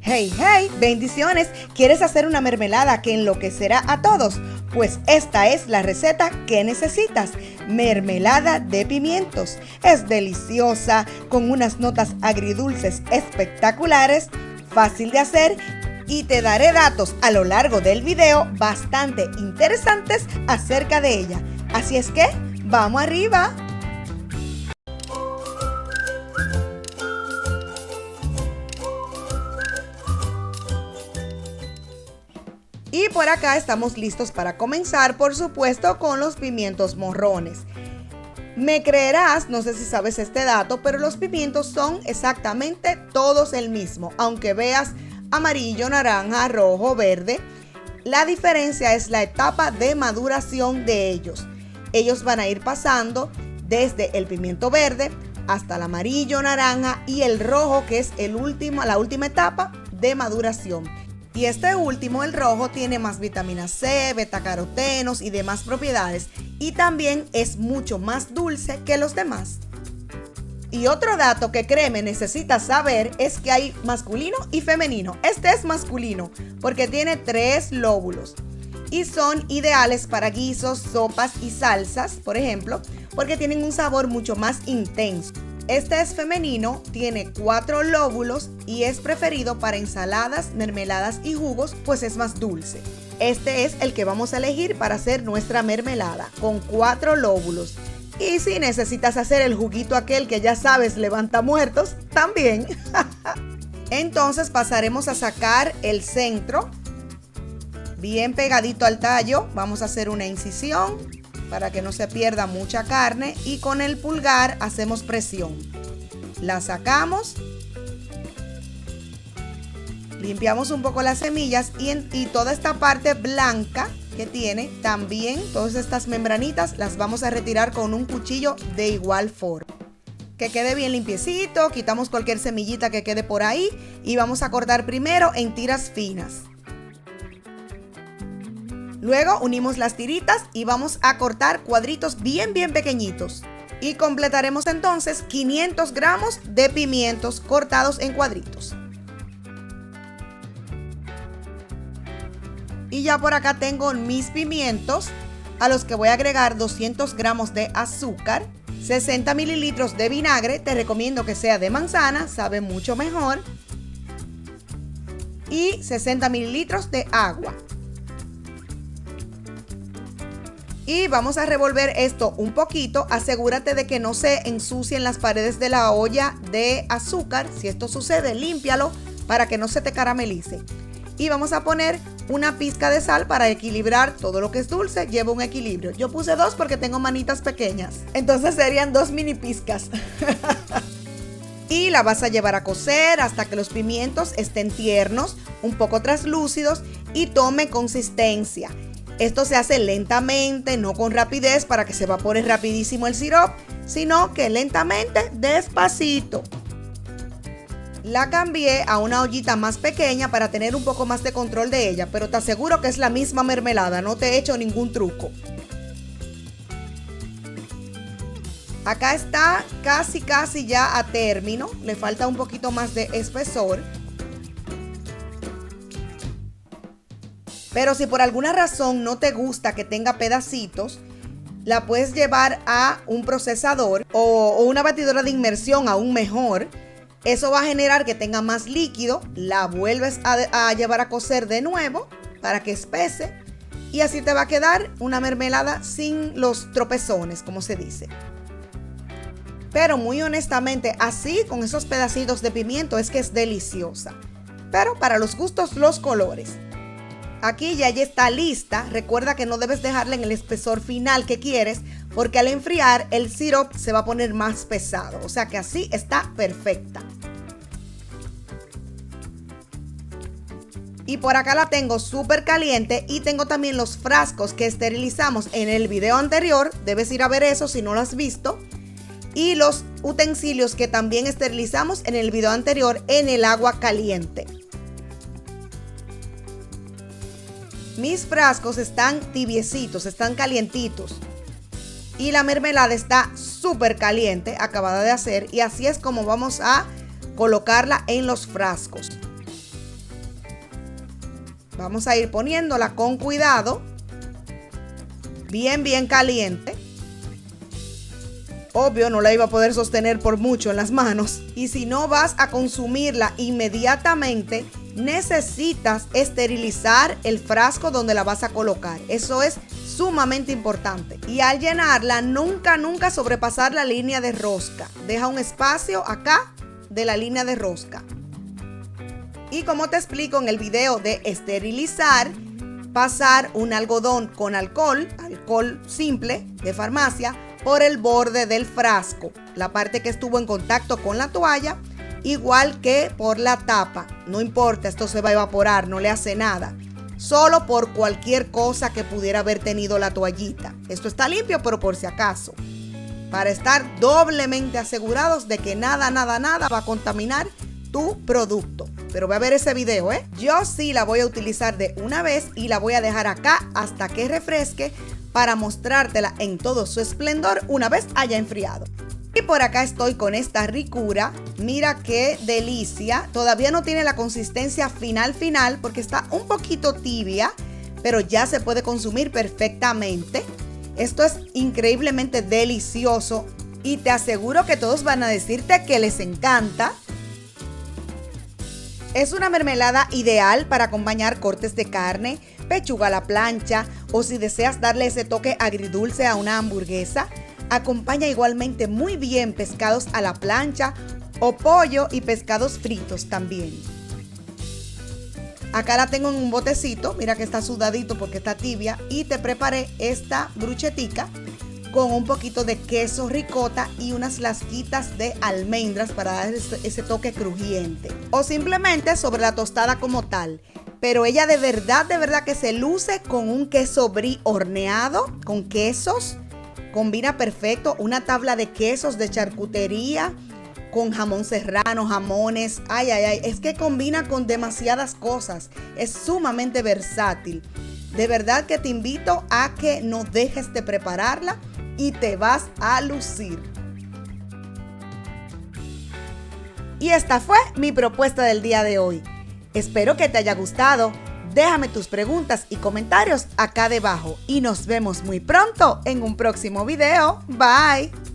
Hey, hey, bendiciones. ¿Quieres hacer una mermelada que enloquecerá a todos? Pues esta es la receta que necesitas. Mermelada de pimientos. Es deliciosa, con unas notas agridulces espectaculares, fácil de hacer y te daré datos a lo largo del video bastante interesantes acerca de ella. Así es que, ¡vamos arriba! Y por acá estamos listos para comenzar, por supuesto, con los pimientos morrones. Me creerás, no sé si sabes este dato, pero los pimientos son exactamente todos el mismo, aunque veas amarillo, naranja, rojo, verde. La diferencia es la etapa de maduración de ellos. Ellos van a ir pasando desde el pimiento verde hasta el amarillo, naranja y el rojo, que es la última etapa de maduración. Y este último, el rojo, tiene más vitamina C, betacarotenos y demás propiedades. Y también es mucho más dulce que los demás. Y otro dato que créeme necesitas saber es que hay masculino y femenino. Este es masculino porque tiene 3 lóbulos. Y son ideales para guisos, sopas y salsas, por ejemplo, porque tienen un sabor mucho más intenso. Este es femenino, tiene 4 lóbulos y es preferido para ensaladas, mermeladas y jugos, pues es más dulce. Este es el que vamos a elegir para hacer nuestra mermelada, con 4 lóbulos. Y si necesitas hacer el juguito aquel que ya sabes levanta muertos, también. Entonces pasaremos a sacar el centro, bien pegadito al tallo. Vamos a hacer una incisión para que no se pierda mucha carne y con el pulgar hacemos presión. La sacamos, limpiamos un poco las semillas y toda esta parte blanca que tiene, también todas estas membranitas las vamos a retirar con un cuchillo de igual forma. Que quede bien limpiecito, quitamos cualquier semillita que quede por ahí y vamos a cortar primero en tiras finas. Luego unimos las tiritas y vamos a cortar cuadritos bien pequeñitos. Y completaremos entonces 500 gramos de pimientos cortados en cuadritos. Y ya por acá tengo mis pimientos, a los que voy a agregar 200 gramos de azúcar, 60 mililitros de vinagre, te recomiendo que sea de manzana, sabe mucho mejor, y 60 mililitros de agua. Y vamos a revolver esto un poquito. Asegúrate de que no se ensucien las paredes de la olla de azúcar. Si esto sucede, límpialo para que no se te caramelice. Y vamos a poner una pizca de sal para equilibrar todo lo que es dulce. Lleva un equilibrio. Yo puse 2 porque tengo manitas pequeñas. Entonces serían 2 mini pizcas. Y la vas a llevar a cocer hasta que los pimientos estén tiernos, un poco translúcidos y tome consistencia. Esto se hace lentamente, no con rapidez para que se evapore rapidísimo el sirope, sino que lentamente, despacito. La cambié a una ollita más pequeña para tener un poco más de control de ella, pero te aseguro que es la misma mermelada, no te he hecho ningún truco. Acá está casi ya a término, le falta un poquito más de espesor. Pero si por alguna razón no te gusta que tenga pedacitos, la puedes llevar a un procesador o una batidora de inmersión aún mejor. Eso va a generar que tenga más líquido, la vuelves a llevar a cocer de nuevo para que espese y así te va a quedar una mermelada sin los tropezones, como se dice. Pero muy honestamente, así con esos pedacitos de pimiento es que es deliciosa. Pero para los gustos, los colores. Aquí ya está lista. Recuerda que no debes dejarla en el espesor final que quieres, porque al enfriar el sirope se va a poner más pesado. O sea que así está perfecta. Y por acá la tengo súper caliente y tengo también los frascos que esterilizamos en el video anterior. Debes ir a ver eso si no lo has visto. Y los utensilios que también esterilizamos en el video anterior en el agua caliente. Mis frascos están tibiecitos, están calientitos. Y la mermelada está súper caliente, acabada de hacer. Y así es como vamos a colocarla en los frascos. Vamos a ir poniéndola con cuidado, bien caliente. Obvio, no la iba a poder sostener por mucho en las manos. Y si no vas a consumirla inmediatamente, necesitas esterilizar el frasco donde la vas a colocar. Eso es sumamente importante. Y al llenarla, nunca sobrepasar la línea de rosca. Deja un espacio acá de la línea de rosca. Y como te explico en el video de esterilizar, pasar un algodón con alcohol simple de farmacia, por el borde del frasco, la parte que estuvo en contacto con la toalla, igual que por la tapa. No importa, esto se va a evaporar, no le hace nada. Solo por cualquier cosa que pudiera haber tenido la toallita. Esto está limpio, pero por si acaso. Para estar doblemente asegurados de que nada va a contaminar tu producto. Pero ve a ver ese video, ¿eh? Yo sí la voy a utilizar de una vez y la voy a dejar acá hasta que refresque para mostrártela en todo su esplendor una vez haya enfriado. Y por acá estoy con esta ricura. Mira qué delicia. Todavía no tiene la consistencia final porque está un poquito tibia, pero ya se puede consumir perfectamente. Esto es increíblemente delicioso y te aseguro que todos van a decirte que les encanta. Es una mermelada ideal para acompañar cortes de carne, pechuga a la plancha o si deseas darle ese toque agridulce a una hamburguesa. Acompaña igualmente muy bien pescados a la plancha o pollo y pescados fritos también. Acá la tengo en un botecito, mira que está sudadito porque está tibia y te preparé esta bruchetica con un poquito de queso ricota y unas lasquitas de almendras para dar ese toque crujiente. O simplemente sobre la tostada como tal. Pero ella de verdad que se luce con un queso brie horneado, con quesos. Combina perfecto, una tabla de quesos de charcutería, con jamón serrano, jamones. Ay, es que combina con demasiadas cosas. Es sumamente versátil. De verdad que te invito a que no dejes de prepararla y te vas a lucir. Y esta fue mi propuesta del día de hoy. Espero que te haya gustado. Déjame tus preguntas y comentarios acá debajo y nos vemos muy pronto en un próximo video. Bye.